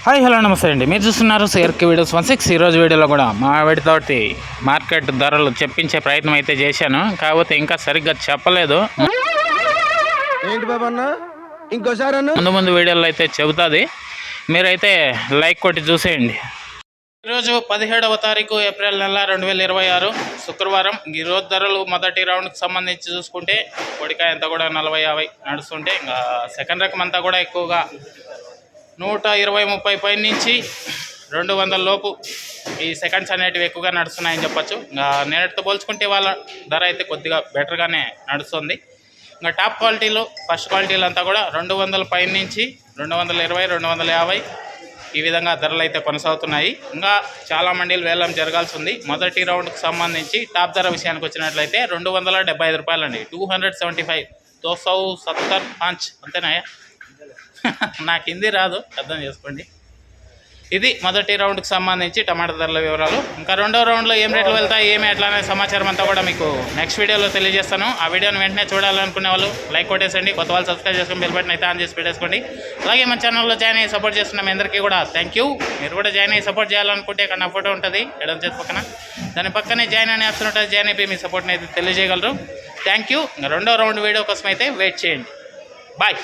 Hi hello నమస్తే అండి. మీరు చూస్తున్నారు సిఆర్కే వీడియోస్ 16. ఈరోజు వీడియోలో కూడా మా వాడితోటి మార్కెట్ ధరలు చెప్పించే ప్రయత్నం అయితే చేశాను. కాకపోతే ఇంకా సరిగ్గా చెప్పలేదు. ఏంటి బాబు అన్న ఇంకోసారి ముందు వీడియోలో అయితే చెబుతుంది. మీరైతే లైక్ కొట్టి చూసేయండి. ఈరోజు 17వ తారీఖు ఏప్రిల్ నెల 2026 శుక్రవారం. ఈరోజు ధరలు మొదటి రౌండ్కి సంబంధించి చూసుకుంటే పొడికాయ అంతా కూడా 40-50 నడుస్తుంటే, ఇంకా సెకండ్ రకం అంతా కూడా ఎక్కువగా 120-30 పై నుంచి 200 లోపు ఈ సెకండ్స్ అనేటివి ఎక్కువగా నడుస్తున్నాయని చెప్పచ్చు. ఇంకా నేటితో పోల్చుకుంటే వాళ్ళ ధర అయితే కొద్దిగా బెటర్గానే నడుస్తుంది. ఇంకా టాప్ క్వాలిటీలు ఫస్ట్ క్వాలిటీలు అంతా కూడా 200 పై నుంచి 220-250 ఈ విధంగా ధరలు అయితే కొనసాగుతున్నాయి. ఇంకా చాలా మండీలు వేలం జరగాల్సి ఉంది. మొదటి రౌండ్కి సంబంధించి టాప్ ధర విషయానికి వచ్చినట్లయితే 275 రూపాయలండి. 275 270 అంతేనాయా? నాకు హిందీ రాదు, అర్థం చేసుకోండి. ఇది మొదటి రౌండ్కి సంబంధించి టమాటా ధరల వివరాలు. ఇంకా రెండో రౌండ్లో ఏం రేట్లు వెళ్తాయి, ఏమి ఎట్లా అనే సమాచారం అంతా కూడా మీకు నెక్స్ట్ వీడియోలో తెలియజేస్తాను. ఆ వీడియోని వెంటనే చూడాలనుకునే వాళ్ళు లైక్ కొట్టేసండి. కొత్త వాళ్ళు సబ్స్క్రైబ్ చేసుకొని బెల్ బటన్ అయితే ఆన్ చేసి పెట్టేసుకోండి. అలాగే మన ఛానల్లో జాయిన్ అయ్యి సపోర్ట్ చేస్తున్న మీ అందరికీ కూడా థ్యాంక్ యూ. మీరు కూడా జాయిన్ అయ్యి సపోర్ట్ చేయాలనుకుంటే ఇక్కడ నా ఫోటో ఉంటుంది ఎడమ చేతి పక్కన, దాని పక్కనే జాయిన్ అనే ఆప్షన్ ఉంటుంది. జాయిన్ అయిపోయి మీ సపోర్ట్ని అయితే తెలియజేయగలరు. Thank you. రెండో రౌండ్ వీడియో కోసం అయితే వెయిట్ చేయండి. బాయ్.